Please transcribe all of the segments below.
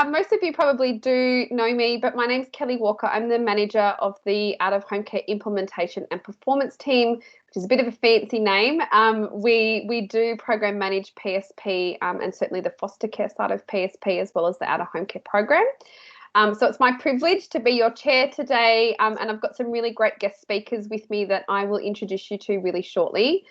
most of you probably do know me, but my name's Kelly Walker. I'm the manager of the out-of-home care implementation and performance team, which is a bit of a fancy name. We do program manage PSP and certainly the foster care side of PSP as well as the out-of-home care program. So it's my privilege to be your chair today, and I've got some really great guest speakers with me that I will introduce you to really shortly.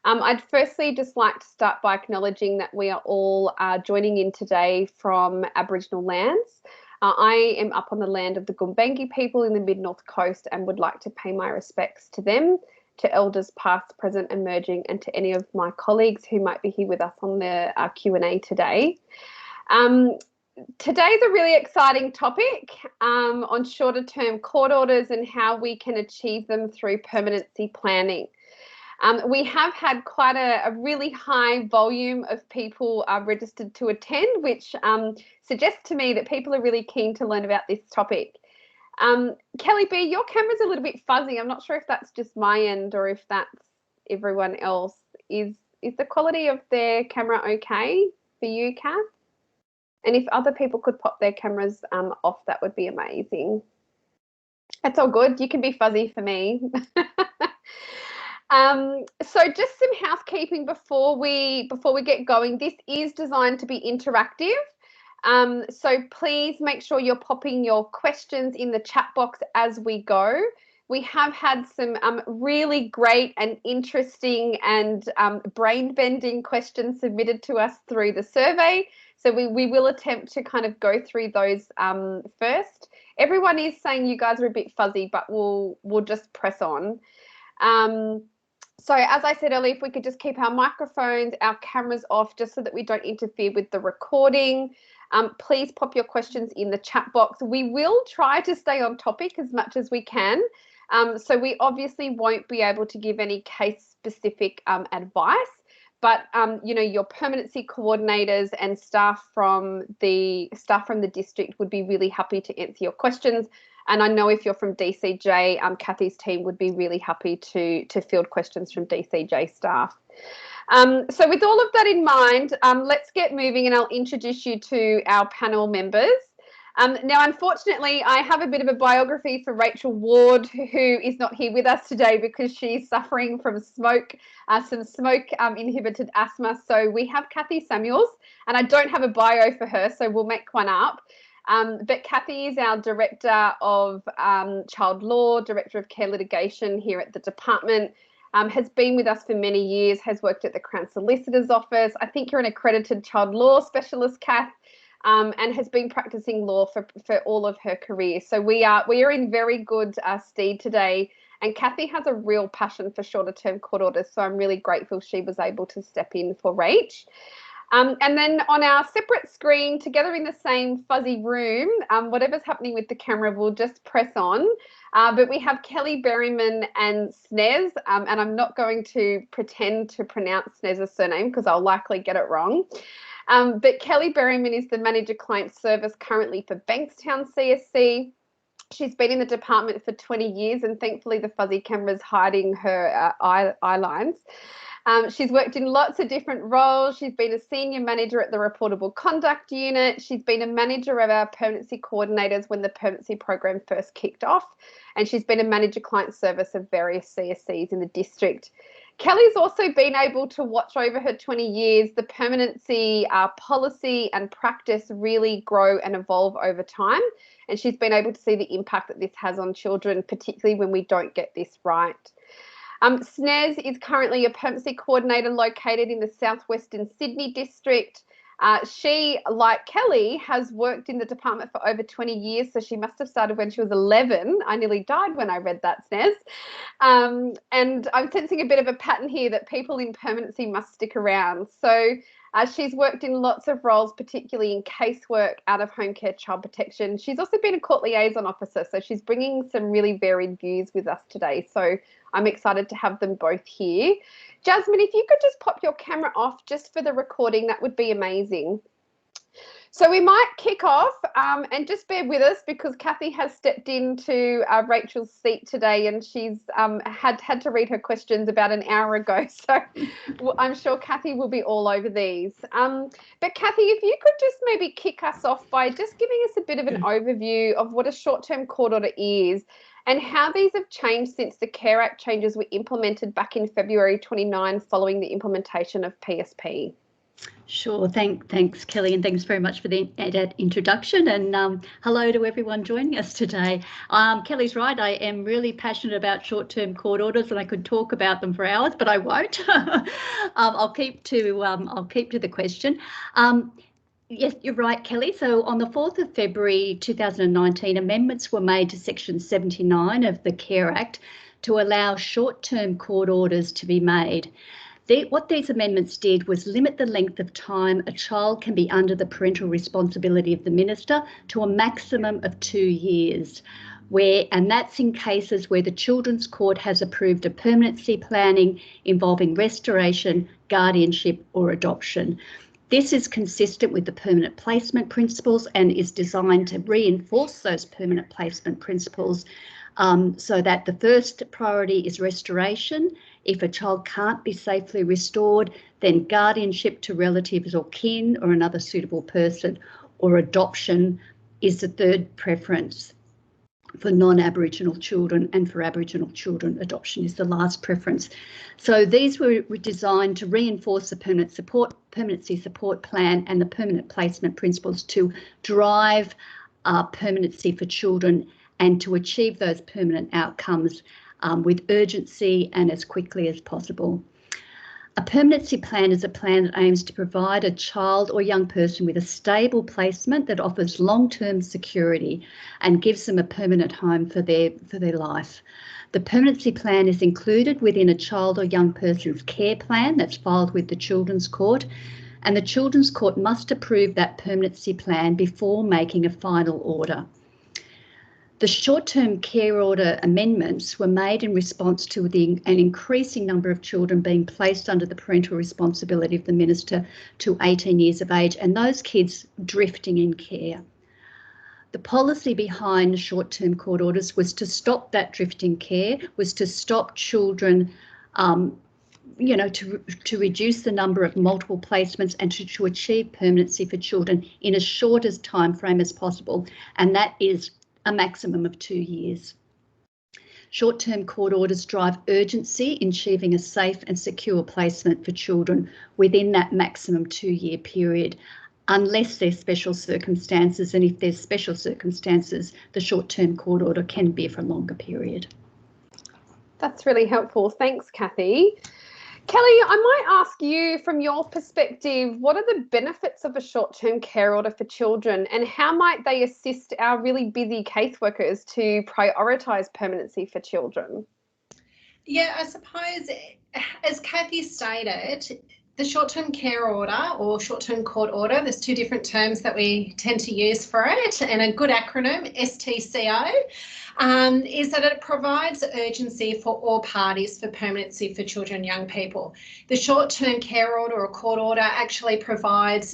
I'd firstly just like to start by acknowledging that we are all joining in today from Aboriginal lands. I am up on the land of the Gumbaynggirr people in the mid-north coast and would like to pay my respects to them, to elders past, present, emerging, and to any of my colleagues who might be here with us on the Q&A today. Today's a really exciting topic on shorter-term court orders and how we can achieve them through permanency planning. We have had quite a really high volume of people registered to attend, which suggests to me that people are really keen to learn about this topic. Kelly B, your camera's a little bit fuzzy. I'm not sure if that's just my end or if that's everyone else. Is the quality of their camera okay for you, Kath? And if other people could pop their cameras off, that would be amazing. That's all good. You can be fuzzy for me. So just some housekeeping before we get going. This is designed to be interactive. So please make sure you're popping your questions in the chat box as we go. We have had some really great and interesting and brain-bending questions submitted to us through the survey. So we will attempt to kind of go through those first. Everyone is saying you guys are a bit fuzzy, but we'll just press on. So as I said earlier, if we could just keep our microphones, our cameras off, just so that we don't interfere with the recording. Please pop your questions in the chat box. We will try to stay on topic as much as we can. So we obviously won't be able to give any case-specific advice, but you know, your permanency coordinators and staff from the district would be really happy to answer your questions. And I know if you're from DCJ, Kathy's team would be really happy to field questions from DCJ staff. So with all of that in mind, let's get moving and I'll introduce you to our panel members. Now, unfortunately, I have a bit of a biography for Rachel Ward, who is not here with us today because she's suffering from some smoke-inhibited asthma. So we have Kathy Samuels, and I don't have a bio for her, so we'll make one up. But Kathy is our Director of Child Law, Director of Care Litigation here at the department, has been with us for many years, has worked at the Crown Solicitor's Office. I think you're an accredited child law specialist, Kath, and has been practicing law for all of her career. So we are in very good stead today. And Kathy has a real passion for shorter term court orders, so I'm really grateful she was able to step in for Rach. And then on our separate screen, together in the same fuzzy room, whatever's happening with the camera, we'll just press on. But we have Kelly Berryman and Snez, and I'm not going to pretend to pronounce Snez's surname because I'll likely get it wrong. But Kelly Berryman is the Manager Client Service currently for Bankstown CSC. She's been in the department for 20 years, and thankfully the fuzzy camera's hiding her eye lines. She's worked in lots of different roles. She's been a senior manager at the Reportable Conduct Unit. She's been a manager of our permanency coordinators when the permanency program first kicked off. And she's been a manager client service of various CSCs in the district. Kelly's also been able to watch over her 20 years the permanency policy and practice really grow and evolve over time. And she's been able to see the impact that this has on children, particularly when we don't get this right. Snez is currently a permanency coordinator located in the southwestern Sydney district. She, like Kelly, has worked in the department for over 20 years, so she must have started when she was 11. I nearly died when I read that, Snez. And I'm sensing a bit of a pattern here that people in permanency must stick around. So she's worked in lots of roles, particularly in casework, out-of-home care, child protection. She's also been a court liaison officer, so she's bringing some really varied views with us today. So I'm excited to have them both here. Jasmine, if you could just pop your camera off just for the recording, that would be amazing. So we might kick off and just bear with us because Kathy has stepped into Rachel's seat today and she's had to read her questions about an hour ago. So I'm sure Kathy will be all over these. But Kathy, if you could just maybe kick us off by just giving us a bit of an overview of what a short-term court order is and how these have changed since the Care Act changes were implemented back in February 29 following the implementation of PSP. Sure. Thanks, Kelly, and thanks very much for the introduction. And hello to everyone joining us today. Kelly's right. I am really passionate about short-term court orders, and I could talk about them for hours, but I won't. I'll keep to the question. Yes, you're right, Kelly. So on the 4th of February 2019, amendments were made to Section 79 of the Care Act to allow short-term court orders to be made. What these amendments did was limit the length of time a child can be under the parental responsibility of the minister to a maximum of 2 years, and that's in cases where the Children's Court has approved a permanency planning involving restoration, guardianship or adoption. This is consistent with the permanent placement principles and is designed to reinforce those permanent placement principles so that the first priority is restoration. If a child can't be safely restored, then guardianship to relatives or kin or another suitable person, or adoption is the third preference for non-Aboriginal children, and for Aboriginal children, adoption is the last preference. So these were designed to reinforce the permanency support plan and the permanent placement principles to drive permanency for children and to achieve those permanent outcomes with urgency and as quickly as possible. A permanency plan is a plan that aims to provide a child or young person with a stable placement that offers long-term security and gives them a permanent home for their life. The permanency plan is included within a child or young person's care plan that's filed with the Children's Court, and the Children's Court must approve that permanency plan before making a final order. The short-term care order amendments were made in response to an increasing number of children being placed under the parental responsibility of the minister to 18 years of age, and those kids drifting in care. The policy behind short-term court orders was to stop that drifting care, was to stop children, to reduce the number of multiple placements and to achieve permanency for children in as short a time frame as possible, and that is a maximum of 2 years. Short-term court orders drive urgency in achieving a safe and secure placement for children within that maximum 2-year period, unless there's special circumstances, and if there's special circumstances, the short-term court order can be for a longer period. That's really helpful. Thanks, Kathy. Kelly, I might ask you, from your perspective, what are the benefits of a short-term care order for children, and how might they assist our really busy caseworkers to prioritise permanency for children? Yeah, I suppose, as Kathy stated, the short-term care order or short-term court order, there's two different terms that we tend to use for it, and a good acronym, STCO, is that it provides urgency for all parties for permanency for children and young people. The short-term care order or court order actually provides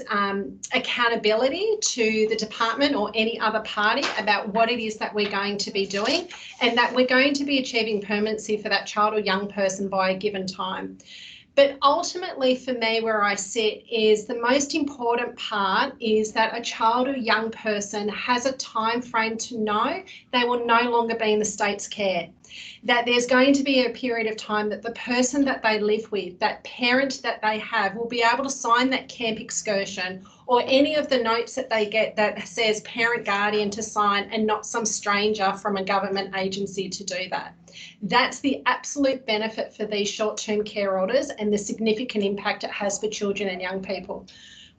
accountability to the department or any other party about what it is that we're going to be doing, and that we're going to be achieving permanency for that child or young person by a given time. But ultimately for me, where I sit is the most important part is that a child or young person has a time frame to know they will no longer be in the state's care. That there's going to be a period of time that the person that they live with, that parent that they have, will be able to sign that camp excursion or any of the notes that they get that says parent guardian to sign, and not some stranger from a government agency to do that. That's the absolute benefit for these short-term care orders and the significant impact it has for children and young people.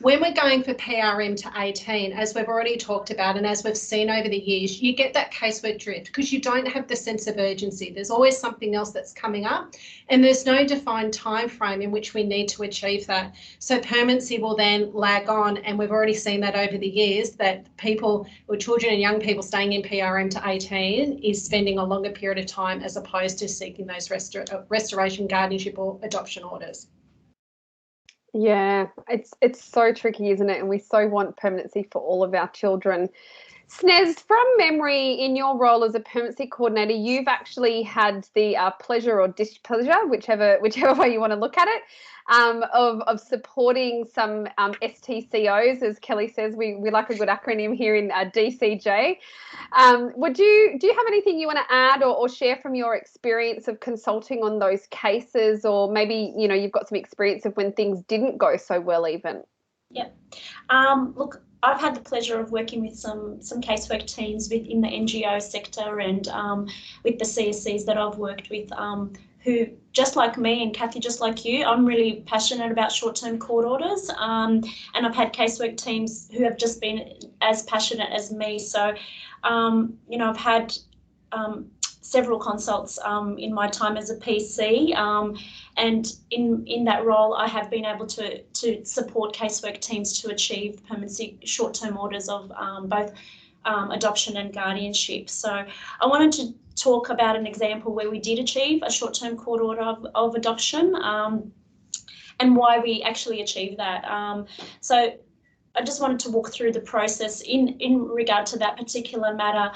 When we're going for PRM to 18, as we've already talked about and as we've seen over the years, you get that casework drift because you don't have the sense of urgency. There's always something else that's coming up, and there's no defined time frame in which we need to achieve that. So permanency will then lag on, and we've already seen that over the years, that people or children and young people staying in PRM to 18 is spending a longer period of time as opposed to seeking those restoration, guardianship or adoption orders. Yeah, it's so tricky, isn't it? And we so want permanency for all of our children. Snez, from memory, in your role as a permanency coordinator, you've actually had the pleasure or displeasure, whichever way you want to look at it, of supporting some STCOs, as Kelly says. We like a good acronym here in DCJ. Do you have anything you want to add or share from your experience of consulting on those cases, or maybe you've got some experience of when things didn't go so well even? Yep. Look, I've had the pleasure of working with some casework teams within the NGO sector and with the CSCs that I've worked with, who, just like me and Kathy, just like you, I'm really passionate about short-term court orders, and I've had casework teams who have just been as passionate as me. So, I've had several consults in my time as a PC, and in that role I have been able to support casework teams to achieve permanency short-term orders of both adoption and guardianship. So I wanted to talk about an example where we did achieve a short-term court order of adoption, and why we actually achieved that. So I just wanted to walk through the process in regard to that particular matter.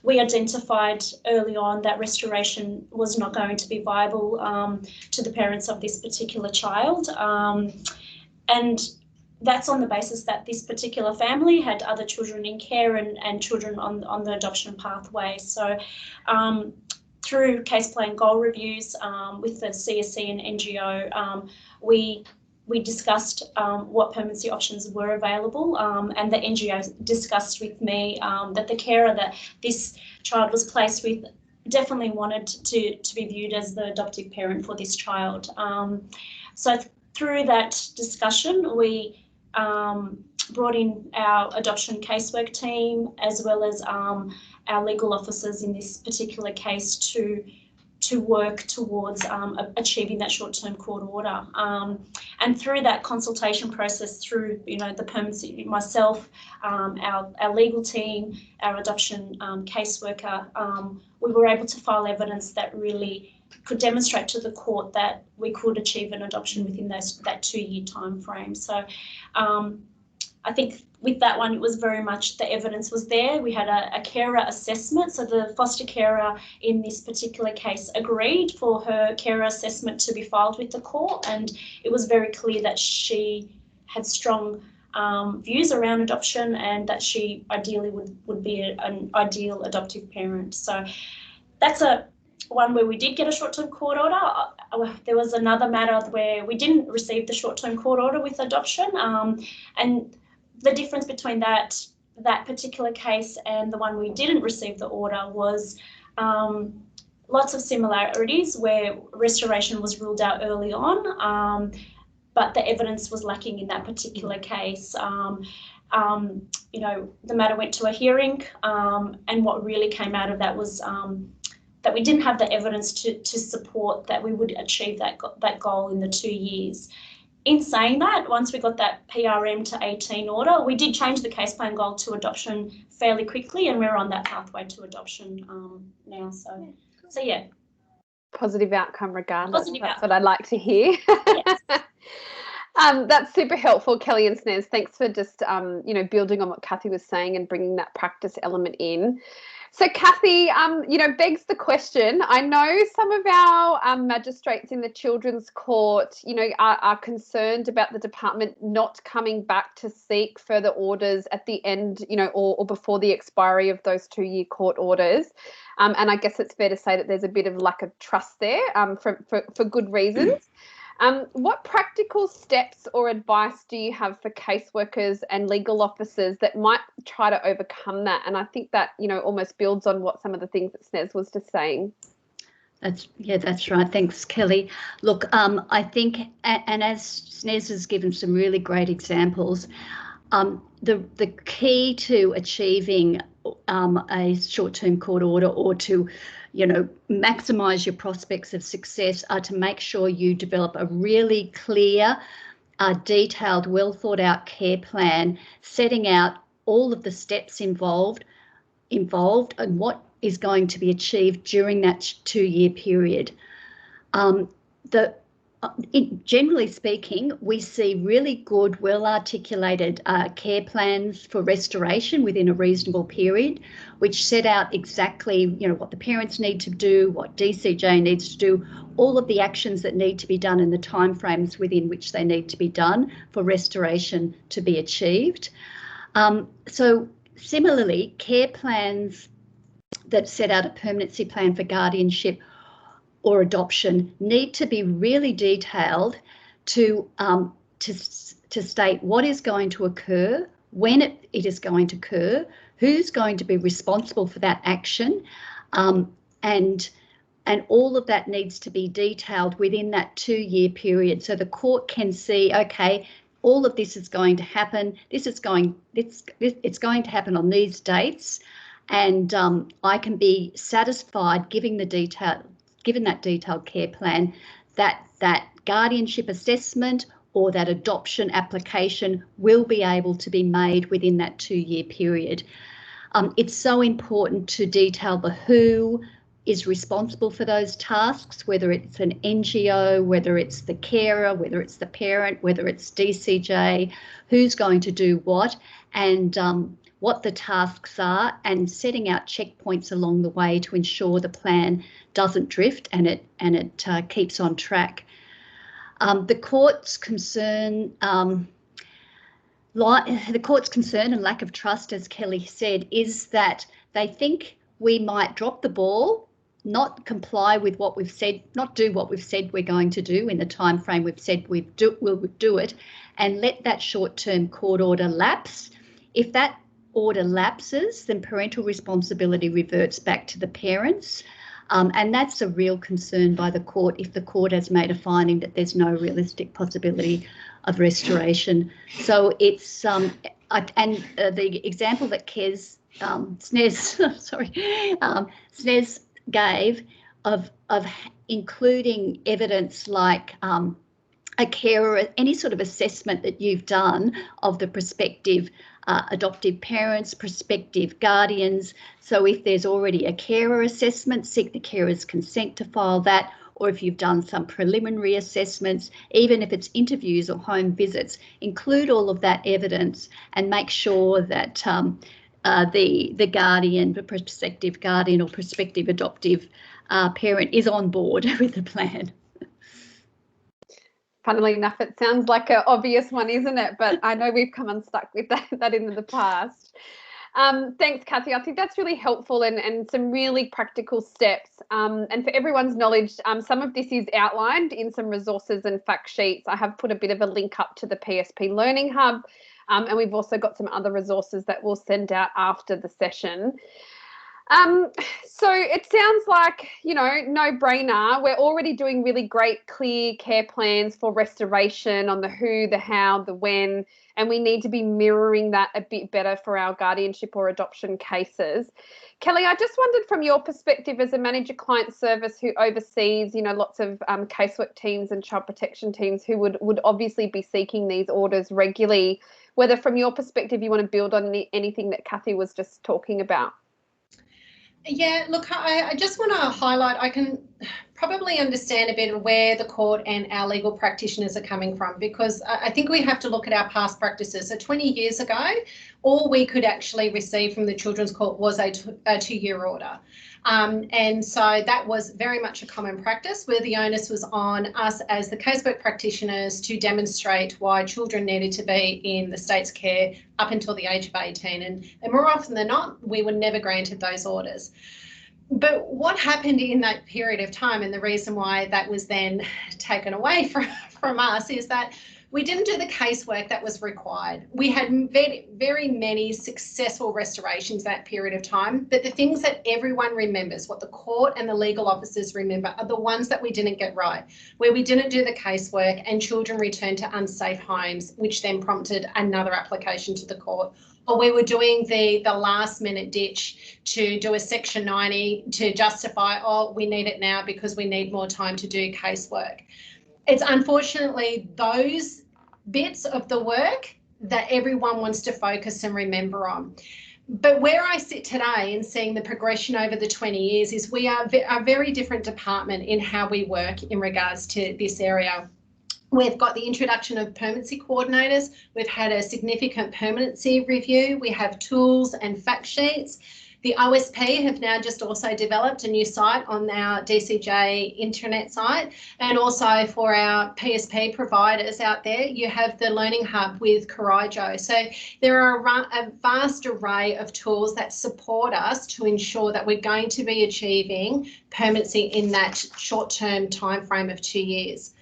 We identified early on that restoration was not going to be viable to the parents of this particular child. And that's on the basis that this particular family had other children in care and children on the adoption pathway. So through case plan goal reviews with the CSC and NGO, we discussed what permanency options were available, and the NGO discussed with me that the carer that this child was placed with definitely wanted to be viewed as the adoptive parent for this child. So through that discussion, we brought in our adoption casework team as well as our legal officers in this particular case to work towards achieving that short-term court order. And through that consultation process, through the permanency, myself, our legal team, our adoption caseworker, we were able to file evidence that really could demonstrate to the court that we could achieve an adoption within that 2-year time frame. So I think with that one, it was very much the evidence was there. We had a carer assessment. So the foster carer in this particular case agreed for her carer assessment to be filed with the court. And it was very clear that she had strong views around adoption and that she ideally would be an ideal adoptive parent. So that's one where we did get a short-term court order. There was another matter where we didn't receive the short-term court order with adoption, and the difference between that particular case and the one we didn't receive the order was lots of similarities where restoration was ruled out early on, but the evidence was lacking in that particular case. The matter went to a hearing, and what really came out of that was that we didn't have the evidence to support that we would achieve that goal in the 2 years. In saying that, once we got that PRM to 18 order, we did change the case plan goal to adoption fairly quickly, and we're on that pathway to adoption now. So yeah. Positive outcome regardless. Positive That's outcome. what I'd like to hear. Yes. That's super helpful, Kelly and Snez. Thanks for just, building on what Kathy was saying and bringing that practice element in. So, Kathy, begs the question. I know some of our magistrates in the Children's Court, are concerned about the department not coming back to seek further orders at the end, or before the expiry of those 2-year court orders. And I guess it's fair to say that there's a bit of lack of trust there, for good reasons. What practical steps or advice do you have for caseworkers and legal officers that might try to overcome that? And I think that, almost builds on what some of the things that Snez was just saying. That's right. Thanks, Kelly. Look, I think, and as Snez has given some really great examples, the key to achieving a short-term court order or to maximise your prospects of success are to make sure you develop a really clear, detailed, well thought out care plan, setting out all of the steps involved and what is going to be achieved during that 2-year period. Generally speaking, we see really good, well-articulated care plans for restoration within a reasonable period, which set out exactly, what the parents need to do, what DCJ needs to do, all of the actions that need to be done and the timeframes within which they need to be done for restoration to be achieved. So similarly, care plans that set out a permanency plan for guardianship or adoption need to be really detailed to state what is going to occur, when it is going to occur, who's going to be responsible for that action, and all of that needs to be detailed within that 2-year period, so the court can see, okay, all of this is going to happen. It's going to happen on these dates, and I can be satisfied, given that detailed care plan, that guardianship assessment or that adoption application will be able to be made within that 2-year period. It's so important to detail the who is responsible for those tasks, whether it's an NGO, whether it's the carer, whether it's the parent, whether it's DCJ, who's going to do what, and what the tasks are, and setting out checkpoints along the way to ensure the plan doesn't drift and it keeps on track. The court's concern and lack of trust, as Kelly said, is that they think we might drop the ball, not comply with what we've said, not do what we've said we're going to do in the time frame we've said we'll do it, and let that short-term court order lapse. If that order lapses, then parental responsibility reverts back to the parents, and that's a real concern by the court if the court has made a finding that there's no realistic possibility of restoration. So it's the example that Snez gave of including evidence like a carer, any sort of assessment that you've done of the prospective adoptive parents, prospective guardians. So if there's already a carer assessment, seek the carer's consent to file that, or if you've done some preliminary assessments, even if it's interviews or home visits, include all of that evidence and make sure that the guardian, the prospective guardian or prospective adoptive parent is on board with the plan. Funnily enough, it sounds like an obvious one, isn't it? But I know we've come unstuck with that in the past. Thanks, Kathy. I think that's really helpful and some really practical steps. And for everyone's knowledge, some of this is outlined in some resources and fact sheets. I have put a bit of a link up to the PSP Learning Hub, and we've also got some other resources that we'll send out after the session. So it sounds like, no-brainer. We're already doing really great, clear care plans for restoration on the who, the how, the when, and we need to be mirroring that a bit better for our guardianship or adoption cases. Kelly, I just wondered, from your perspective as a manager client service who oversees, lots of casework teams and child protection teams who would obviously be seeking these orders regularly, whether from your perspective you want to build on anything that Kathy was just talking about. Yeah, look, I just want to highlight, I can probably understand a bit of where the court and our legal practitioners are coming from, because I think we have to look at our past practices. So 20 years ago, all we could actually receive from the Children's Court was a 2-year order. And so that was very much a common practice, where the onus was on us as the casework practitioners to demonstrate why children needed to be in the state's care up until the age of 18. And more often than not, we were never granted those orders. But what happened in that period of time, and the reason why that was then taken away from us, is that we didn't do the casework that was required. We had very, very many successful restorations that period of time, but the things that everyone remembers, what the court and the legal officers remember, are the ones that we didn't get right, where we didn't do the casework and children returned to unsafe homes, which then prompted another application to the court. Or we were doing the last minute ditch to do a Section 90 to justify, oh, we need it now because we need more time to do casework. It's unfortunately those bits of the work that everyone wants to focus and remember on. But where I sit today and seeing the progression over the 20 years is we are a very different department in how we work in regards to this area. We've got the introduction of permanency coordinators. We've had a significant permanency review. We have tools and fact sheets. The OSP have now just also developed a new site on our DCJ intranet site, and also for our PSP providers out there, you have the Learning Hub with Karijo. So there are a vast array of tools that support us to ensure that we're going to be achieving permanency in that short-term timeframe of 2 years.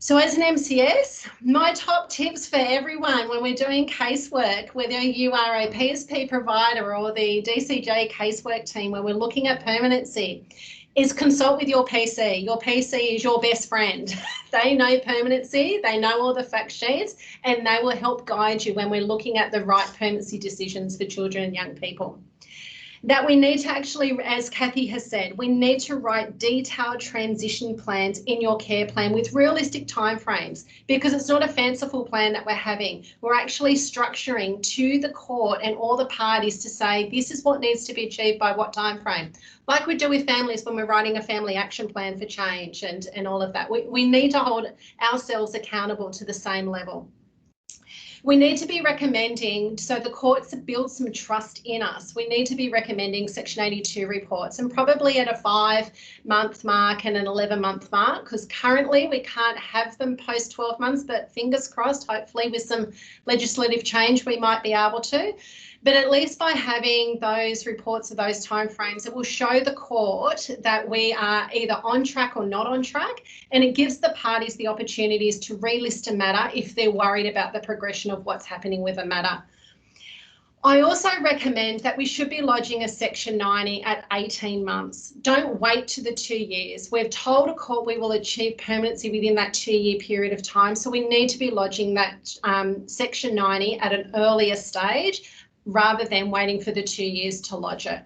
So as an MCS, my top tips for everyone when we're doing casework, whether you are a PSP provider or the DCJ casework team, when we're looking at permanency, is consult with your PC. Your PC is your best friend. They know permanency, they know all the fact sheets, and they will help guide you when we're looking at the right permanency decisions for children and young people. That we need to actually, as Kathy has said, we need to write detailed transition plans in your care plan with realistic timeframes, because it's not a fanciful plan that we're having. We're actually structuring to the court and all the parties to say this is what needs to be achieved by what timeframe. Like we do with families when we're writing a family action plan for change and all of that. We need to hold ourselves accountable to the same level. We need to be recommending, so the courts build some trust in us, we need to be recommending Section 82 reports, and probably at a 5-month mark and an 11-month mark, because currently we can't have them post 12 months, but fingers crossed, hopefully with some legislative change we might be able to. But at least by having those reports of those timeframes, it will show the court that we are either on track or not on track, and it gives the parties the opportunities to relist a matter if they're worried about the progression of what's happening with a matter. I also recommend that we should be lodging a Section 90 at 18 months. Don't wait to the 2 years. We've told a court we will achieve permanency within that 2-year period of time, so we need to be lodging that Section 90 at an earlier stage, rather than waiting for the 2 years to lodge it.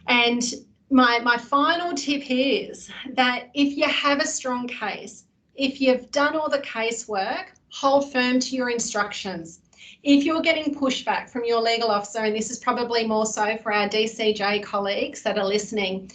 And my final tip is that if you have a strong case, if you've done all the casework, hold firm to your instructions. If you're getting pushback from your legal officer, and this is probably more so for our DCJ colleagues that are listening,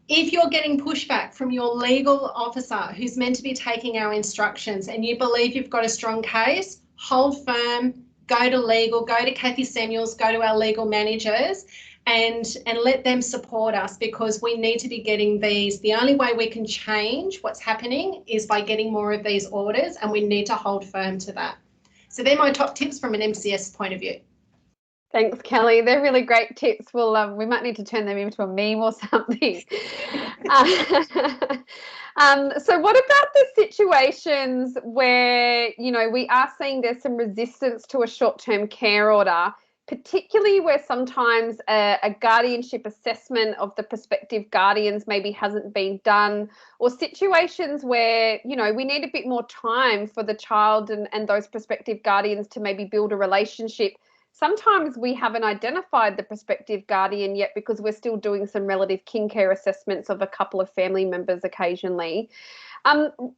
if you're getting pushback from your legal officer who's meant to be taking our instructions and you believe you've got a strong case, hold firm, go to legal, go to Kathy Samuels, go to our legal managers and let them support us, because we need to be getting these. The only way we can change what's happening is by getting more of these orders, and we need to hold firm to that. So they're my top tips from an MCS point of view. Thanks, Kelly. They're really great tips. Well, we might need to turn them into a meme or something. So what about the situations where, you know, we are seeing there's some resistance to a short-term care order, particularly where sometimes a guardianship assessment of the prospective guardians maybe hasn't been done, or situations where, you know, we need a bit more time for the child and those prospective guardians to maybe build a relationship. Sometimes we haven't identified the prospective guardian yet because we're still doing some relative kin care assessments of a couple of family members occasionally.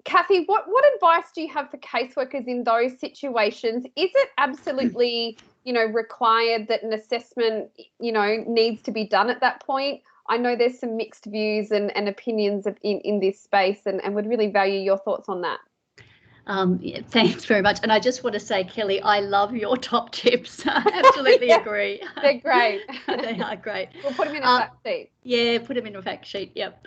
Kathy, what advice do you have for caseworkers in those situations? Is it absolutely, you know, required that an assessment, you know, needs to be done at that point? I know there's some mixed views and opinions in this space, and would really value your thoughts on that. Yeah, thanks very much. And I just want to say, Kelly, I love your top tips. I absolutely agree. They're great. They are great. We'll put them in a fact sheet. Yeah, put them in a fact sheet. Yep.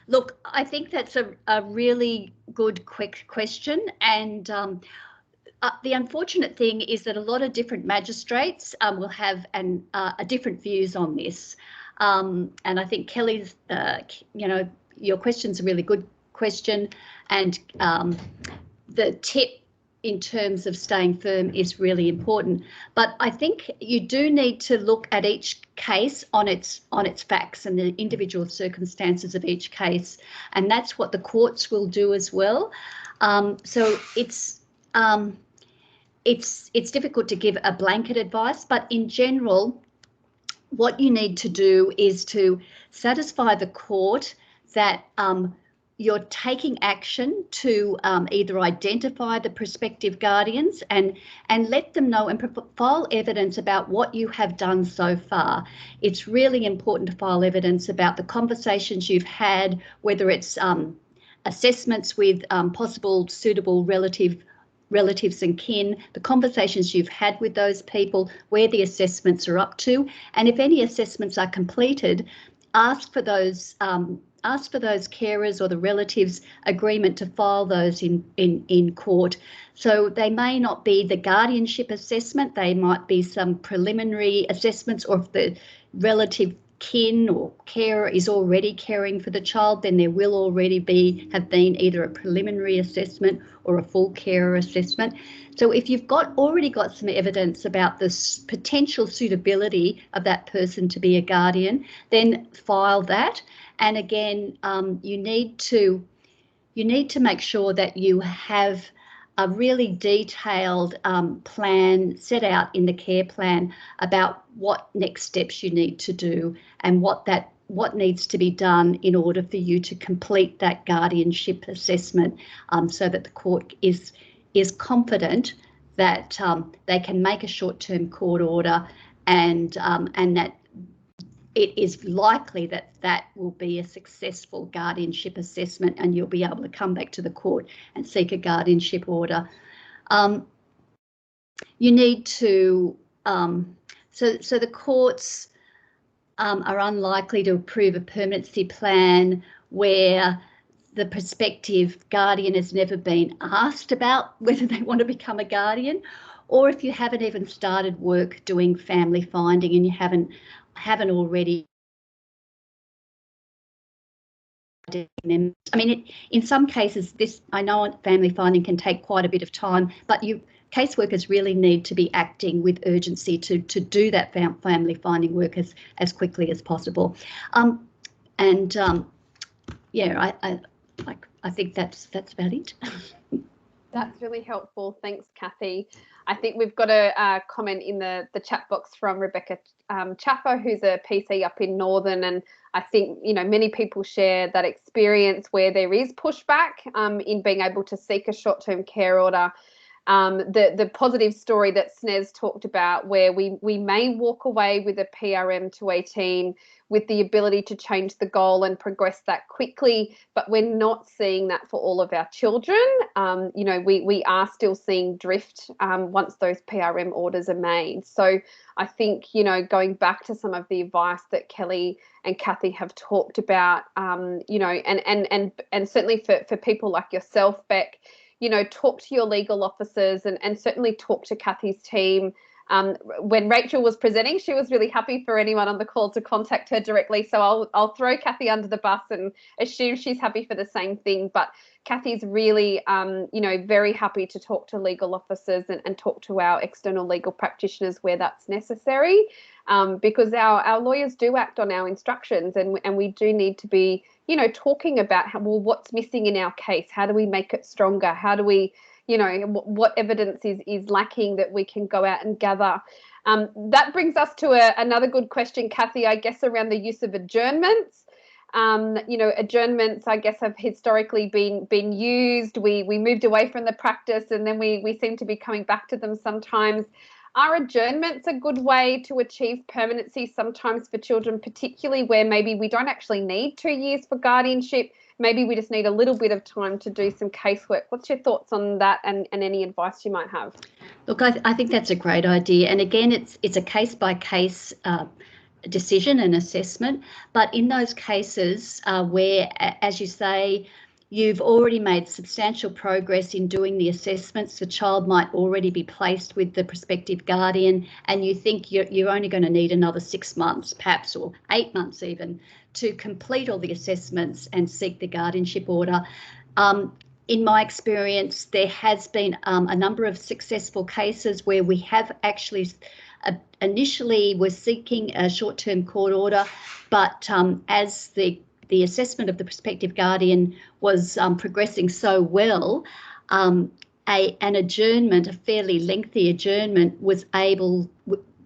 Look, I think that's a really good, quick question. And the unfortunate thing is that a lot of different magistrates will have different views on this. And I think Kelly's, you know, your question's a really good question, and the tip in terms of staying firm is really important. But I think you do need to look at each case on its facts and the individual circumstances of each case, and that's what the courts will do as well. So it's difficult to give a blanket advice, but in general, what you need to do is to satisfy the court that you're taking action to either identify the prospective guardians and let them know and file evidence about what you have done so far. It's really important to file evidence about the conversations you've had, whether it's assessments with possible suitable relatives and kin, the conversations you've had with those people, where the assessments are up to, and if any assessments are completed, ask for those carers or the relatives' agreement to file those in court. So they may not be the guardianship assessment, they might be some preliminary assessments, or if the relative kin or carer is already caring for the child, then there will already have been either a preliminary assessment or a full carer assessment. So if you've already got some evidence about the potential suitability of that person to be a guardian, then file that. And again, you need to make sure that you have a really detailed plan set out in the care plan about what next steps you need to do and what needs to be done in order for you to complete that guardianship assessment, so that the court is confident that they can make a short-term court order and that it is likely that will be a successful guardianship assessment, and you'll be able to come back to the court and seek a guardianship order. You need to, so the courts are unlikely to approve a permanency plan where the prospective guardian has never been asked about whether they want to become a guardian, or if you haven't even started work doing family finding and you haven't already. I mean, in some cases, I know family finding can take quite a bit of time, but caseworkers really need to be acting with urgency to do that family finding work as quickly as possible. Yeah, I think that's about it. That's really helpful. Thanks, Kathy. I think we've got a comment in the chat box from Rebecca Chaffer, who's a PC up in Northern, and I think many people share that experience where there is pushback in being able to seek a short-term care order. The positive story that Snez talked about, where we may walk away with a PRM to 18 with the ability to change the goal and progress that quickly, but we're not seeing that for all of our children. We are still seeing drift once those PRM orders are made. So I think, going back to some of the advice that Kelly and Kathy have talked about, and certainly for people like yourself, Beck, talk to your legal officers and certainly talk to Kathy's team. When Rachel was presenting, she was really happy for anyone on the call to contact her directly. So I'll throw Kathy under the bus and assume she's happy for the same thing. But Kathy's really, very happy to talk to legal officers and talk to our external legal practitioners where that's necessary, because our lawyers do act on our instructions, and we do need to be, talking about what's missing in our case. How do we make it stronger? How do we, what evidence is lacking that we can go out and gather? That brings us to another good question, Kathy, I guess, around the use of adjournments. Adjournments, I guess, have historically been used. We moved away from the practice, and then we seem to be coming back to them sometimes. Are adjournments a good way to achieve permanency sometimes for children, particularly where maybe we don't actually need 2 years for guardianship? Maybe we just need a little bit of time to do some casework. What's your thoughts on that and any advice you might have? Look, I think that's a great idea. And again, it's a case-by-case decision and assessment. But in those cases where, as you say, you've already made substantial progress in doing the assessments, the child might already be placed with the prospective guardian, and you think you're only going to need another 6 months, perhaps, or 8 months even, to complete all the assessments and seek the guardianship order. In my experience, there has been a number of successful cases where we have actually initially were seeking a short-term court order, but as the assessment of the prospective guardian was progressing so well, an adjournment, a fairly lengthy adjournment, was able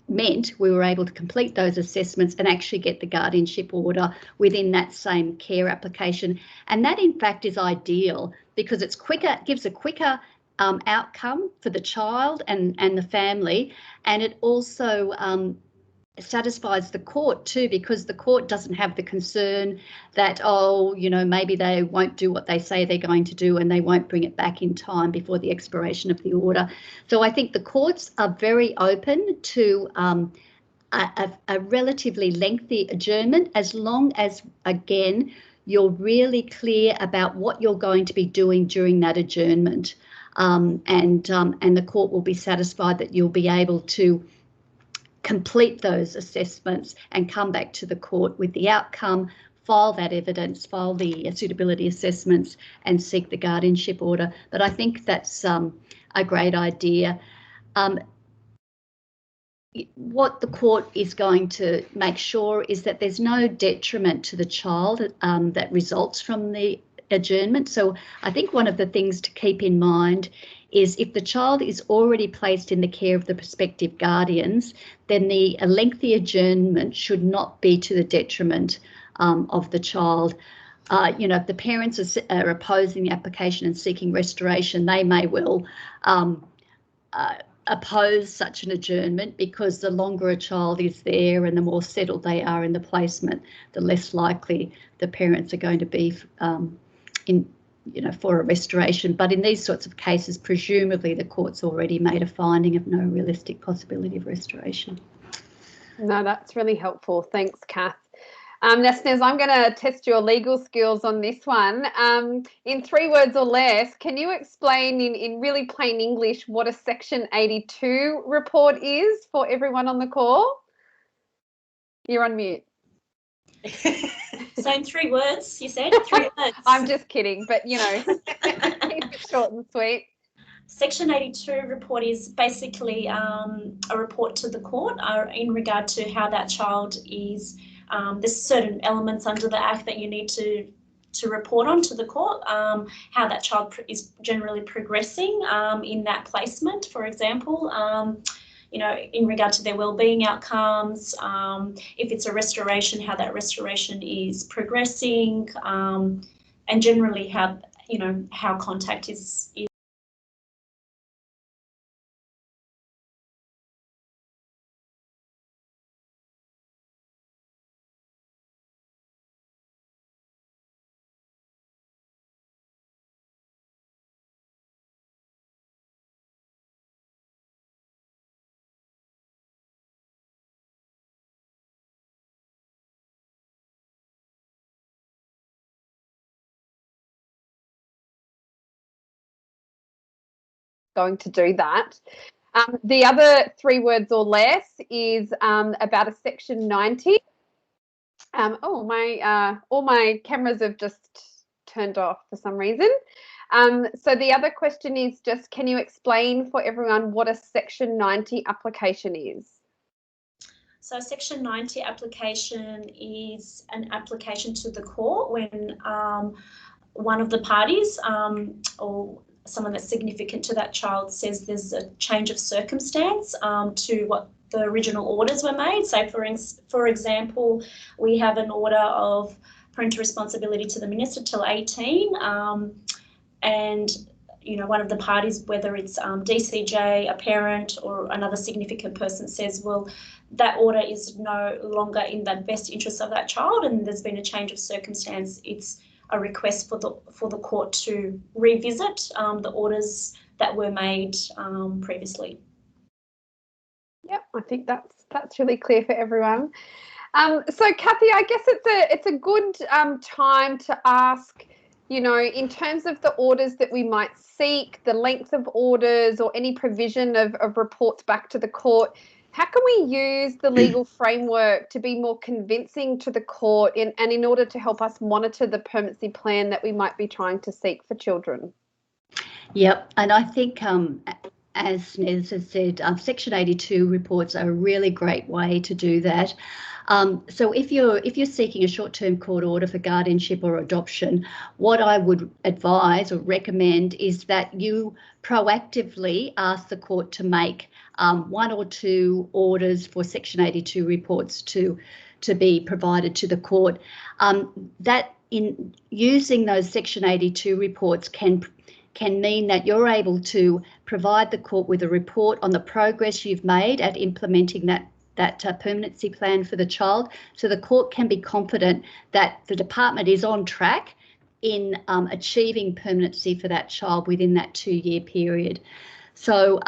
meant we were able to complete those assessments and actually get the guardianship order within that same care application. And that in fact is ideal because it's quicker, gives a quicker outcome for the child and the family, and it also satisfies the court too, because the court doesn't have the concern that, oh, you know, maybe they won't do what they say they're going to do and they won't bring it back in time before the expiration of the order. So I think the courts are very open to a relatively lengthy adjournment, as long as, again, you're really clear about what you're going to be doing during that adjournment, and the court will be satisfied that you'll be able to complete those assessments and come back to the court with the outcome, file that evidence, file the suitability assessments and seek the guardianship order. But I think that's a great idea. What the court is going to make sure is that there's no detriment to the child that results from the adjournment. So I think one of the things to keep in mind is if the child is already placed in the care of the prospective guardians, then a lengthy adjournment should not be to the detriment of the child. You know, if the parents are opposing the application and seeking restoration, they may well oppose such an adjournment, because the longer a child is there and the more settled they are in the placement, the less likely the parents are going to be for a restoration. But in these sorts of cases, presumably the court's already made a finding of no realistic possibility of restoration. No, that's really helpful. Thanks, Kath. Now, Snez, I'm going to test your legal skills on this one. In 3 words or less, can you explain in really plain English what a Section 82 report is for everyone on the call? You're on mute. So in 3 words, you said? 3 words. I'm just kidding, but, you know, keep it short and sweet. Section 82 report is basically a report to the court in regard to how that child is. There's certain elements under the Act that you need to report on to the court, how that child is generally progressing in that placement, for example. You know, in regard to their wellbeing outcomes, if it's a restoration, how that restoration is progressing, and generally how, you know, how contact is going to do that. The other 3 words or less is about a Section 90. All my cameras have just turned off for some reason. So the other question is just, can you explain for everyone what a Section 90 application is? So Section 90 application is an application to the court when one of the parties or someone that's significant to that child says there's a change of circumstance to what the original orders were made. So for example, we have an order of parental responsibility to the minister till 18, and you know, one of the parties, whether it's DCJ, a parent or another significant person, says, well, that order is no longer in the best interest of that child and there's been a change of circumstance. It's a request for the court to revisit the orders that were made previously. Yep, I think that's really clear for everyone. So Kathy, I guess it's a good time to ask, you know, in terms of the orders that we might seek, the length of orders or any provision of reports back to the court, how can we use the legal framework to be more convincing to the court and in order to help us monitor the permanency plan that we might be trying to seek for children? Yep, and I think as Nez has said, Section 82 reports are a really great way to do that. So if you're seeking a short-term court order for guardianship or adoption, what I would advise or recommend is that you proactively ask the court to make 1 or 2 orders for Section 82 reports to be provided to the court. That in using those Section 82 reports can mean that you're able to provide the court with a report on the progress you've made at implementing that permanency plan for the child, so the court can be confident that the department is on track in achieving permanency for that child within that 2-year period. So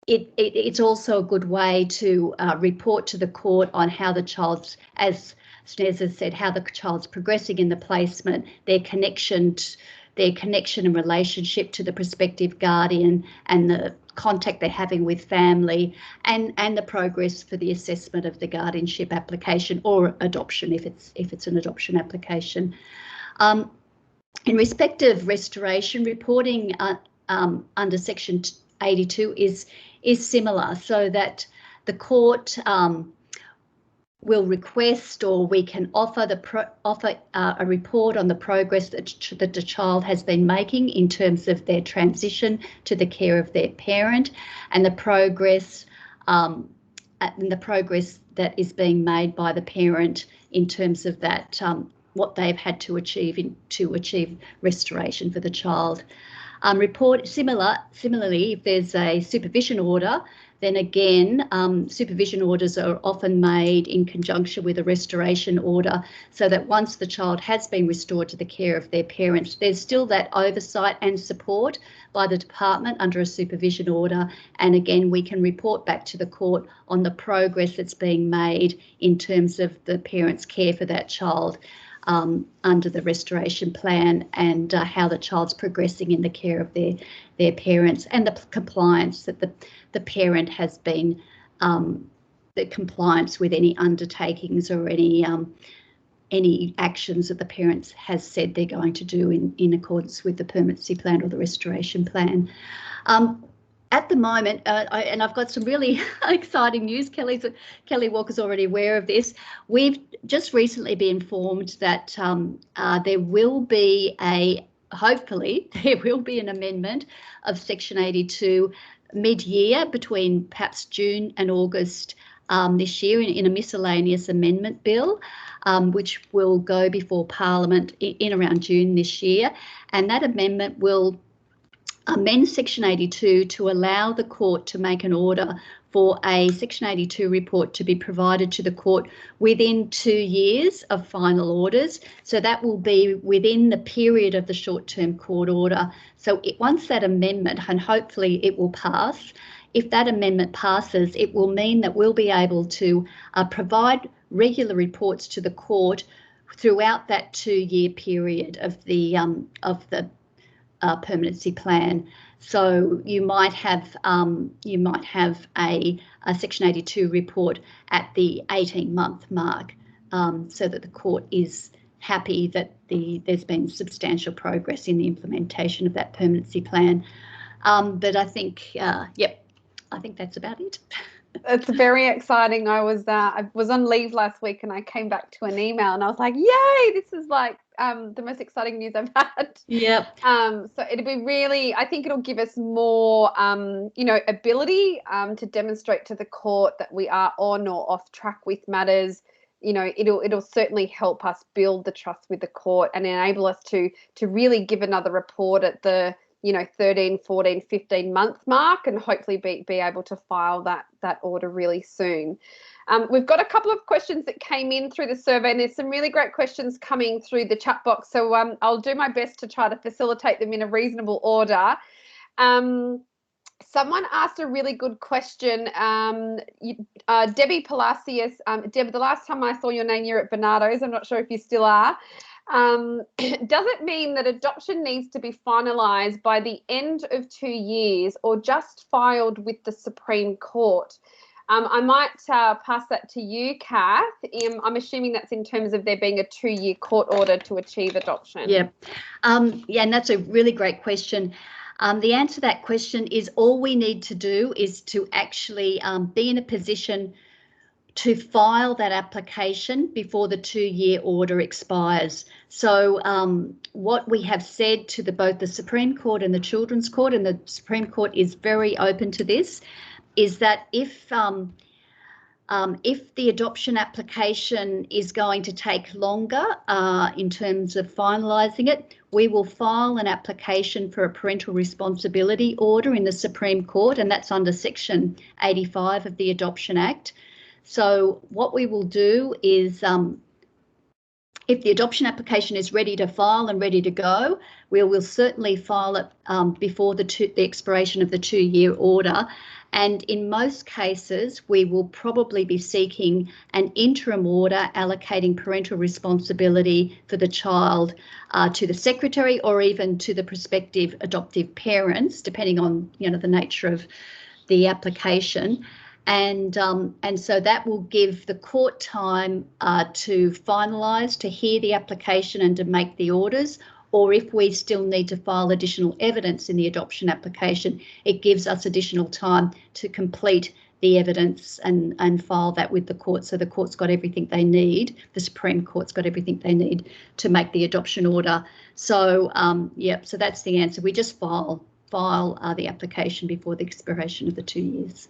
it's also a good way to report to the court on how the child's, as Snez has said, how the child's progressing in the placement, their connection and relationship to the prospective guardian, and the contact they're having with family, and the progress for the assessment of the guardianship application or adoption if it's an adoption application. In respect of restoration, reporting under Section 82 is similar, so that the court will request, or we can offer a report on the progress that the child has been making in terms of their transition to the care of their parent, and the progress that is being made by the parent in terms of that, what they've had to achieve to achieve restoration for the child. Similarly, if there's a supervision order, then again, supervision orders are often made in conjunction with a restoration order, so that once the child has been restored to the care of their parents, there's still that oversight and support by the department under a supervision order. And again, we can report back to the court on the progress that's being made in terms of the parent's care for that child under the restoration plan, and how the child's progressing in the care of their parents, and the compliance that the parent has been, the compliance with any undertakings or any actions that the parents has said they're going to do in accordance with the permanency plan or the restoration plan. At the moment, and I've got some really exciting news. Kelly Walker's already aware of this. We've just recently been informed that there will be hopefully there will be an amendment of Section 82 mid-year, between perhaps June and August this year, in a miscellaneous amendment bill, which will go before Parliament in around June this year. And that amendment will amend Section 82 to allow the court to make an order for a Section 82 report to be provided to the court within 2 years of final orders. So that will be within the period of the short-term court order. So once that amendment, and hopefully it will pass, if that amendment passes, it will mean that we'll be able to provide regular reports to the court throughout that 2-year period of the permanency plan. So you might have a Section 82 report at the 18-month mark, so that the court is happy that there's been substantial progress in the implementation of that permanency plan. But I think, I think that's about it. It's very exciting. I was on leave last week, and I came back to an email, and I was like, yay, this is like the most exciting news I've had. Yep. So it'll be really, I think it'll give us more, ability to demonstrate to the court that we are on or off track with matters. It'll certainly help us build the trust with the court and enable us to really give another report at the 13, 14, 15 month mark, and hopefully be able to file that order really soon. We've got a couple of questions that came in through the survey, and there's some really great questions coming through the chat box. So I'll do my best to try to facilitate them in a reasonable order. Someone asked a really good question. Debbie Palacios. Deb, the last time I saw your name, you're at Bernardo's. I'm not sure if you still are. Does it mean that adoption needs to be finalised by the end of 2 years, or just filed with the Supreme Court? I might pass that to you, Kath. I'm assuming that's in terms of there being a 2-year court order to achieve adoption. Yeah, and that's a really great question. The answer to that question is all we need to do is to actually be in a position to file that application before the 2-year order expires. So what we have said to both the Supreme Court and the Children's Court, and the Supreme Court is very open to this, is that if the adoption application is going to take longer in terms of finalising it, we will file an application for a parental responsibility order in the Supreme Court, and that's under Section 85 of the Adoption Act. So what we will do is, if the adoption application is ready to file and ready to go, we will certainly file it before the expiration of the 2-year order. And in most cases, we will probably be seeking an interim order allocating parental responsibility for the child to the secretary or even to the prospective adoptive parents, depending on, you know, the nature of the application. And so that will give the court time to finalise, to hear the application and to make the orders. Or if we still need to file additional evidence in the adoption application, it gives us additional time to complete the evidence and file that with the court. So the court's got everything they need, the Supreme Court's got everything they need to make the adoption order. So, yeah, so that's the answer. We just file the application before the expiration of the 2 years.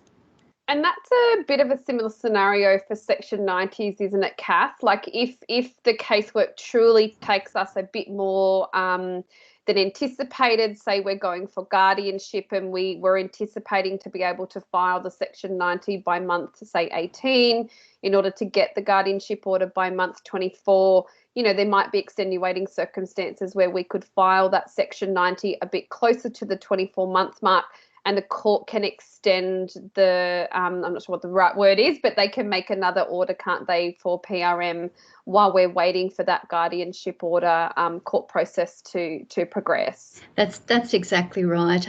And that's a bit of a similar scenario for Section 90s, isn't it, Kath? Like if the casework truly takes us a bit more than anticipated, say we're going for guardianship and we were anticipating to be able to file the Section 90 by month, say 18, in order to get the guardianship order by month 24, you know, there might be extenuating circumstances where we could file that Section 90 a bit closer to the 24-month mark, and the court can extend the, I'm not sure what the right word is, but they can make another order, can't they, for PRM while we're waiting for that guardianship order court process to progress. That's exactly right.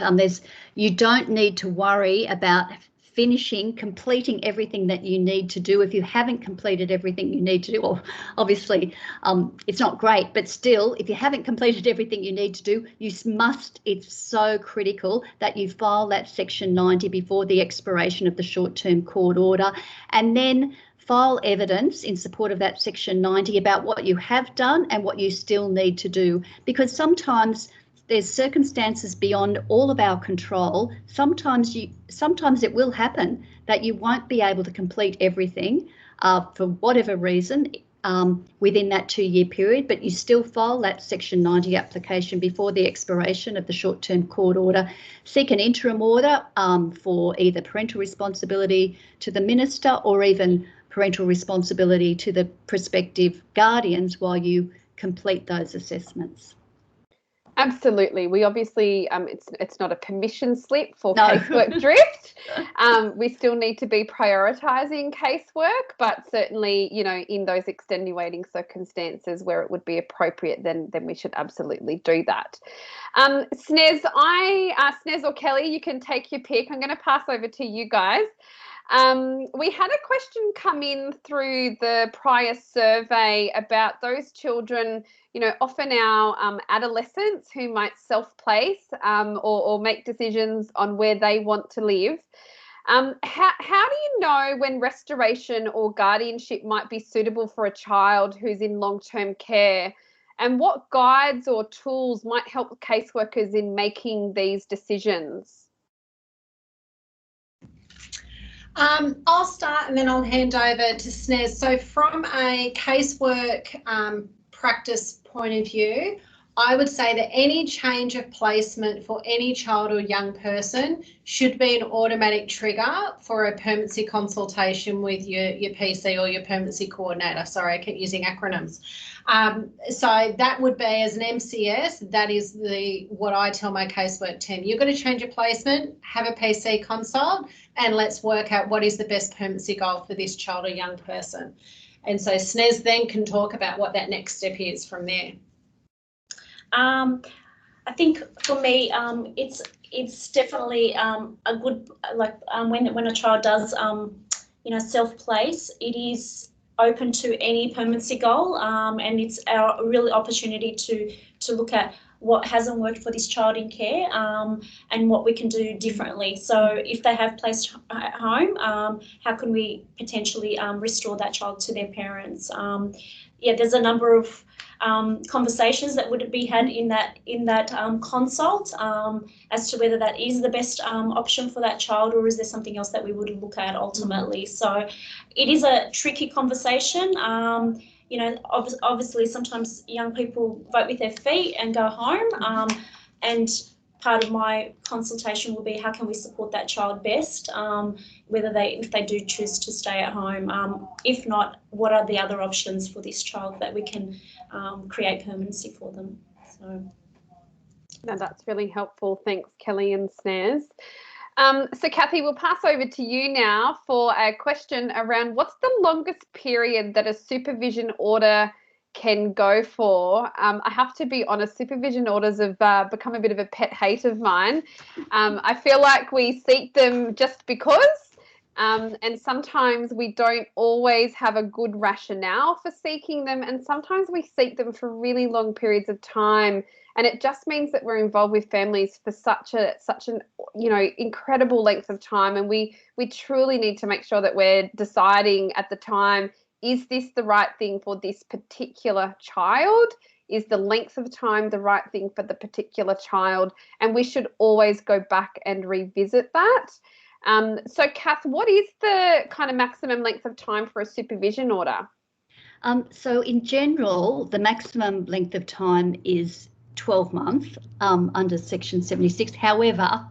You don't need to worry about completing everything that you need to do. If you haven't completed everything you need to do, or obviously it's not great, but still, if you haven't completed everything you need to do, it's so critical that you file that Section 90 before the expiration of the short-term court order, and then file evidence in support of that Section 90 about what you have done and what you still need to do, because sometimes there's circumstances beyond all of our control. Sometimes it will happen that you won't be able to complete everything for whatever reason within that 2-year period, but you still file that Section 90 application before the expiration of the short-term court order. Seek an interim order for either parental responsibility to the minister or even parental responsibility to the prospective guardians while you complete those assessments. Absolutely. We obviously, it's not a permission slip for casework drift. We still need to be prioritising casework, but certainly, you know, in those extenuating circumstances where it would be appropriate, then we should absolutely do that. Snez, Snez or Kelly, you can take your pick. I'm going to pass over to you guys. We had a question come in through the prior survey about those children, you know, often our adolescents who might self-place or make decisions on where they want to live. How do you know when restoration or guardianship might be suitable for a child who's in long-term care? And what guides or tools might help caseworkers in making these decisions? I'll start and then I'll hand over to Snez. So from a casework practice point of view, I would say that any change of placement for any child or young person should be an automatic trigger for a permanency consultation with your PC or your permanency coordinator. Sorry, I keep using acronyms. So that would be, as an MCS, that is what I tell my casework team. You're going to change your placement, have a PC consult, and let's work out what is the best permanency goal for this child or young person. And so Snez then can talk about what that next step is from there. I think for me, it's definitely a good, when a child does self-place, it is open to any permanency goal, and it's our real opportunity to look at what hasn't worked for this child in care, and what we can do differently. So if they have placed at home, how can we potentially restore that child to their parents? Yeah, there's a number of conversations that would be had in that consult as to whether that is the best option for that child, or is there something else that we would look at ultimately. So it is a tricky conversation. You know, obviously sometimes young people vote with their feet and go home, and part of my consultation will be how can we support that child best, if they do choose to stay at home. If not, what are the other options for this child that we can create permanency for them? So. No, that's really helpful. Thanks, Kelly and Snez. So Kathy, we'll pass over to you now for a question around what's the longest period that a supervision order can go for. I have to be honest, supervision orders have become a bit of a pet hate of mine. I feel like we seek them just because, and sometimes we don't always have a good rationale for seeking them, and sometimes we seek them for really long periods of time. And it just means that we're involved with families for such an incredible length of time, and we truly need to make sure that we're deciding at the time, is this the right thing for this particular child? Is the length of time the right thing for the particular child? And we should always go back and revisit that. So Kath, what is the kind of maximum length of time for a supervision order? So in general, the maximum length of time is 12 months under Section 76. However,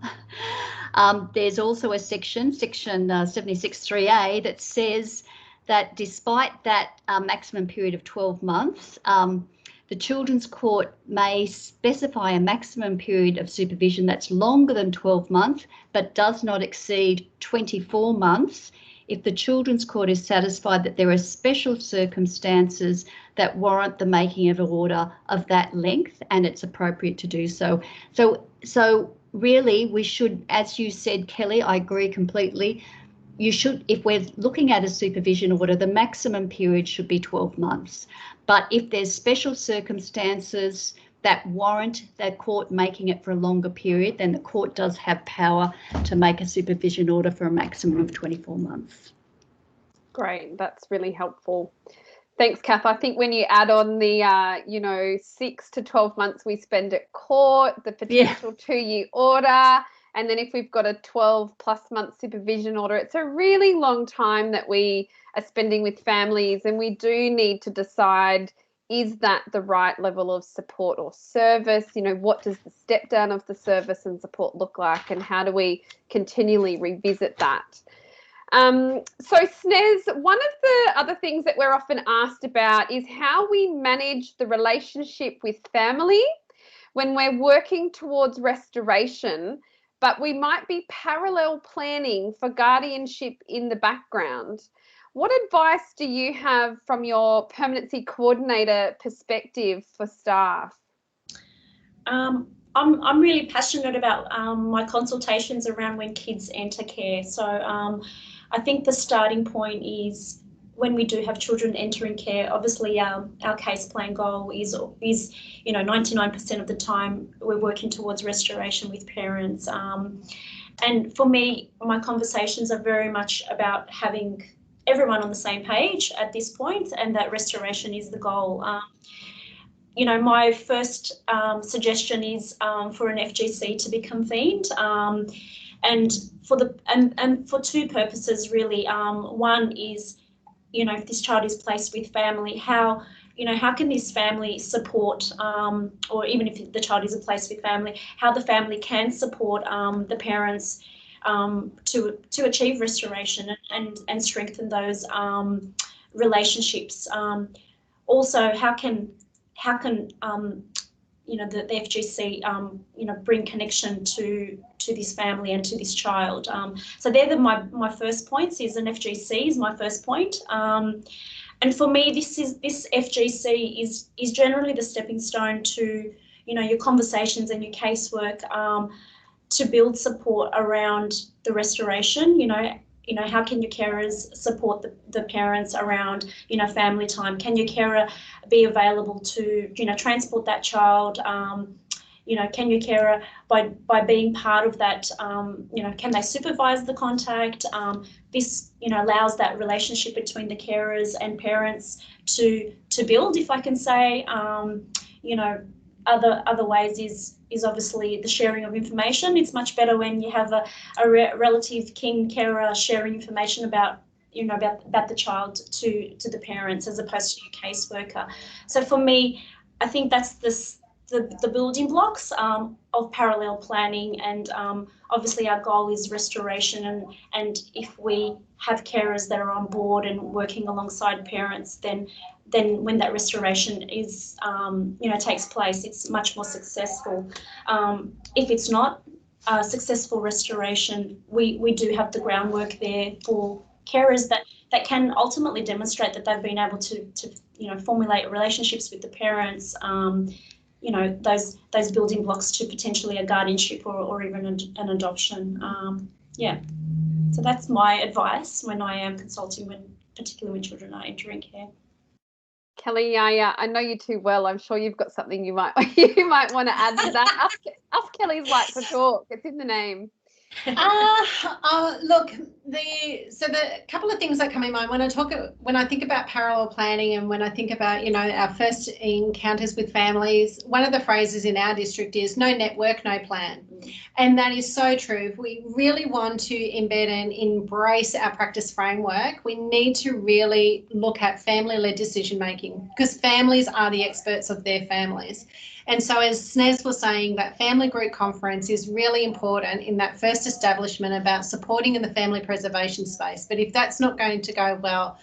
there's also a section 76(3)(a) that says that despite that maximum period of 12 months, the Children's Court may specify a maximum period of supervision that's longer than 12 months but does not exceed 24 months if the Children's Court is satisfied that there are special circumstances that warrant the making of an order of that length and it's appropriate to do so. So really we should, as you said, Kelly, I agree completely, you should, if we're looking at a supervision order, the maximum period should be 12 months. But if there's special circumstances that warrant the court making it for a longer period, then the court does have power to make a supervision order for a maximum of 24 months. Great, that's really helpful. Thanks, Kath. I think when you add on the, 6 to 12 months we spend at court, the potential 2-year order, and then if we've got a 12+ month supervision order, it's a really long time that we are spending with families, and we do need to decide, is that the right level of support or service? What does the step down of the service and support look like, and how do we continually revisit that? So Snez, one of the other things that we're often asked about is how we manage the relationship with family when we're working towards restoration, but we might be parallel planning for guardianship in the background. What advice do you have from your permanency coordinator perspective for staff? I'm really passionate about my consultations around when kids enter care. So I think the starting point is when we do have children entering care. Obviously, our case plan goal is 99% of the time we're working towards restoration with parents. And for me, my conversations are very much about having everyone on the same page at this point, and that restoration is the goal. My first suggestion is for an FGC to be convened, and for two purposes really. One is, if this child is placed with family, how can this family support, or even if the child isn't placed with family, how the family can support the parents to achieve restoration and strengthen those relationships. Also, how can the FGC bring connection to this family and to this child. So they're my first points. Is an FGC is my first point. And for me, this FGC is generally the stepping stone to your conversations and your casework to build support around the restoration. How can your carers support the parents around, family time? Can your carer be available to, transport that child can your carer, by being part of that, can they supervise the contact? This, allows that relationship between the carers and parents to build, if I can say. Other ways is obviously the sharing of information. It's much better when you have a relative kin carer sharing information about about the child to the parents as opposed to your caseworker. So for me, I think that's the building blocks of parallel planning, and obviously our goal is restoration, and if we have carers that are on board and working alongside parents, then when that restoration is takes place, it's much more successful. If it's not a successful restoration, we do have the groundwork there for carers that can ultimately demonstrate that they've been able to formulate relationships with the parents, those building blocks to potentially a guardianship or even an adoption. So that's my advice when I am consulting, particularly when children are entering care. Kelly, I know you too well. I'm sure you've got something you might want to add to that. Ask Kelly's like to talk. It's in the name. Look, the couple of things that come in mind when I think about parallel planning, and when I think about our first encounters with families, one of the phrases in our district is no network, no plan, and that is so true. If we really want to embed and embrace our practice framework, we need to really look at family-led decision making, because families are the experts of their families. And so, as Snez was saying, that family group conference is really important in that first establishment about supporting in the family preservation space. But if that's not going to go well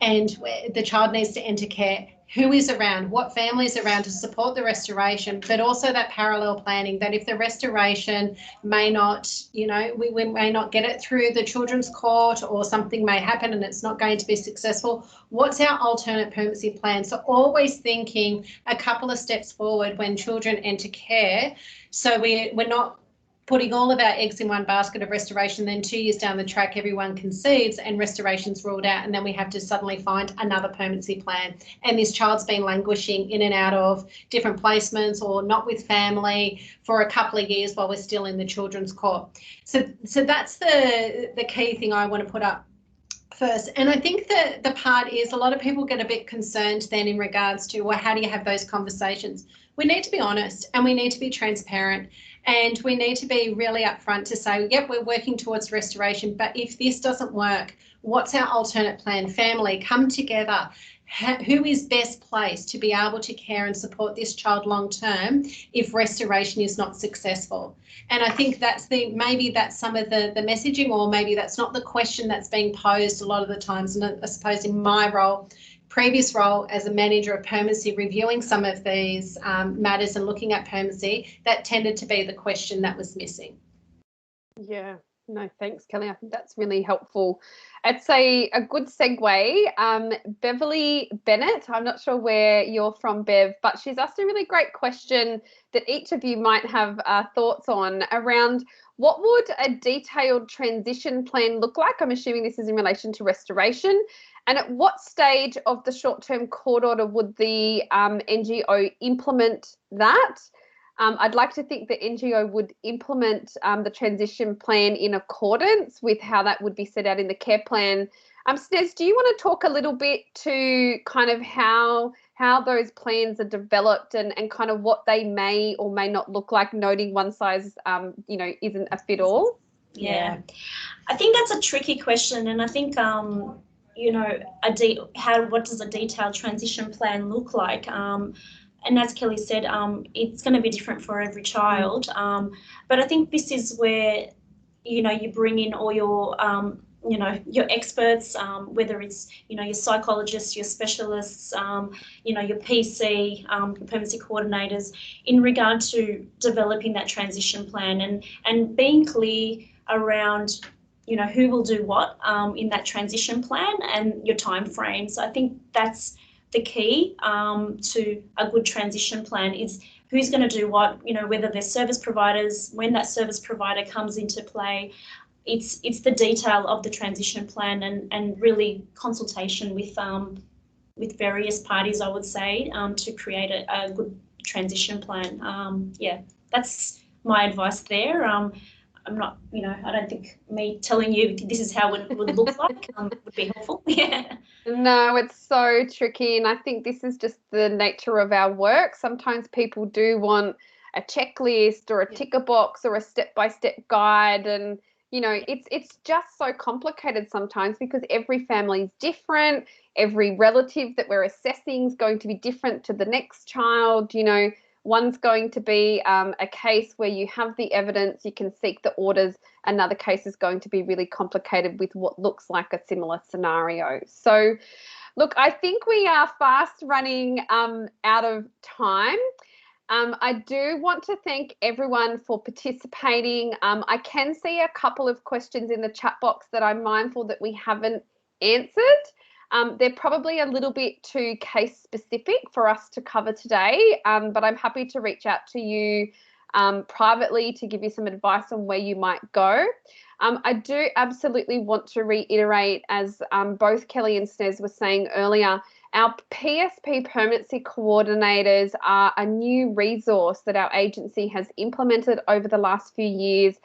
and the child needs to enter care, who is around, what family is around to support the restoration, but also that parallel planning, that if the restoration may not, we may not get it through the children's court, or something may happen and it's not going to be successful, what's our alternate permanency plan? So always thinking a couple of steps forward when children enter care, so we're not putting all of our eggs in one basket of restoration, then 2 years down the track everyone concedes and restoration's ruled out, and then we have to suddenly find another permanency plan, and this child's been languishing in and out of different placements or not with family for a couple of years while we're still in the children's court. So that's the key thing I want to put up first. And I think that the part is a lot of people get a bit concerned then in regards to, well, how do you have those conversations? We need to be honest and we need to be transparent, and we need to be really upfront to say, yep, we're working towards restoration, but if this doesn't work, what's our alternate plan? Family, come together. Who is best placed to be able to care and support this child long term if restoration is not successful? And I think maybe that's some of the messaging, or maybe that's not the question that's being posed a lot of the times. And I suppose in my previous role as a manager of permanency, reviewing some of these matters and looking at permanency, that tended to be the question that was missing. Yeah, no, thanks, Kelly. I think that's really helpful. It's a good segue. Beverly Bennett, I'm not sure where you're from, Bev, but she's asked a really great question that each of you might have thoughts on around what would a detailed transition plan look like? I'm assuming this is in relation to restoration. And at what stage of the short-term court order would the NGO implement that? I'd like to think the NGO would implement the transition plan in accordance with how that would be set out in the care plan. Snez, do you want to talk a little bit to kind of how those plans are developed and kind of what they may or may not look like, noting one size, isn't a fit all? Yeah, I think that's a tricky question, and I think what does a detailed transition plan look like? And as Kelly said, it's going to be different for every child. But I think this is where, you bring in all your, your experts, whether it's, your psychologists, your specialists, your PC, permanency coordinators, in regard to developing that transition plan and being clear around, who will do what in that transition plan and your time frames. I think that's the key to a good transition plan, is who's going to do what, whether they're service providers, when that service provider comes into play. It's the detail of the transition plan and really consultation with various parties, I would say, to create a good transition plan. that's my advice there. I'm not, I don't think me telling you this is how it would look like would be helpful. Yeah. No, it's so tricky. And I think this is just the nature of our work. Sometimes people do want a checklist or a ticker box or a step-by-step guide. And, it's just so complicated sometimes because every family is different. Every relative that we're assessing is going to be different to the next child. One's going to be a case where you have the evidence, you can seek the orders. Another case is going to be really complicated with what looks like a similar scenario. So, look, I think we are fast running out of time. I do want to thank everyone for participating. I can see a couple of questions in the chat box that I'm mindful that we haven't answered. They're probably a little bit too case specific for us to cover today, but I'm happy to reach out to you privately to give you some advice on where you might go. I do absolutely want to reiterate, as both Kelly and Snez were saying earlier, our PSP permanency coordinators are a new resource that our agency has implemented over the last few years.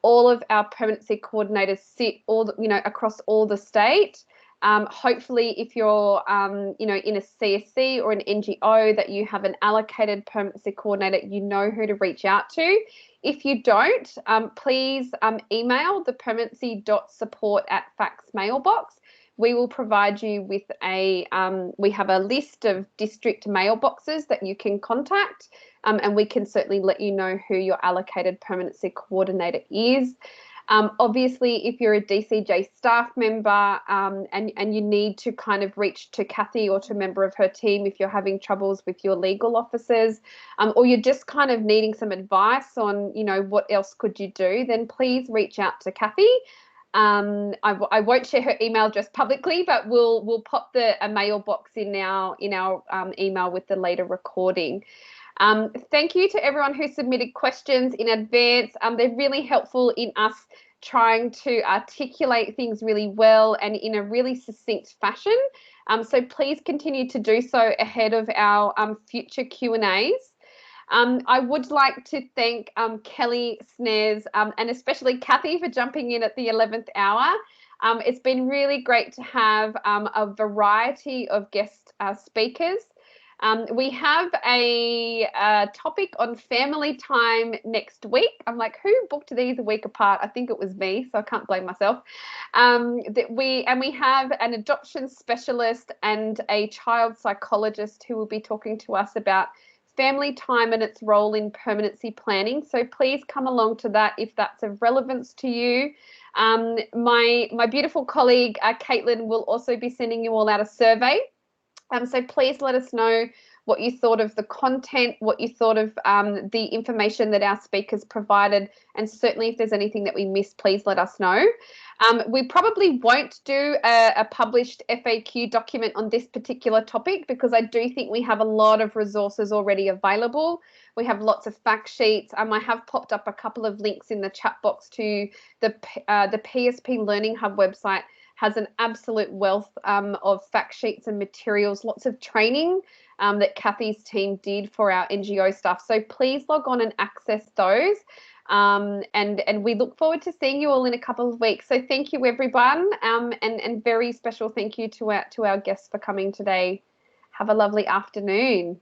All of our permanency coordinators sit across all the state. Hopefully, if you're, in a CSC or an NGO that you have an allocated permanency coordinator, you know who to reach out to. If you don't, please email the permanency.support@fax mailbox. We will provide you with we have a list of district mailboxes that you can contact, and we can certainly let you know who your allocated permanency coordinator is. Obviously, if you're a DCJ staff member and you need to kind of reach to Kathy or to a member of her team if you're having troubles with your legal officers, or you're just kind of needing some advice on, what else could you do, then please reach out to Kathy. I won't share her email address publicly, but we'll pop a mailbox in our email with the later recording. Thank you to everyone who submitted questions in advance. They're really helpful in us trying to articulate things really well and in a really succinct fashion. So please continue to do so ahead of our future Q&As. I would like to thank Kelly, Snez, and especially Kathy for jumping in at the 11th hour. It's been really great to have a variety of guest speakers. We have a topic on family time next week. I'm like, who booked these a week apart? I think it was me, so I can't blame myself. We have an adoption specialist and a child psychologist who will be talking to us about family time and its role in permanency planning. So please come along to that if that's of relevance to you. My beautiful colleague, Caitlin, will also be sending you all out a survey. So please let us know what you thought of the content, what you thought of the information that our speakers provided, and certainly if there's anything that we missed, please let us know. We probably won't do a published FAQ document on this particular topic because I do think we have a lot of resources already available. We have lots of fact sheets. I have popped up a couple of links in the chat box to the PSP Learning Hub website. Has an absolute wealth of fact sheets and materials, lots of training that Kathy's team did for our NGO staff. So please log on and access those. And we look forward to seeing you all in a couple of weeks. So thank you, everyone, and very special thank you to our guests for coming today. Have a lovely afternoon.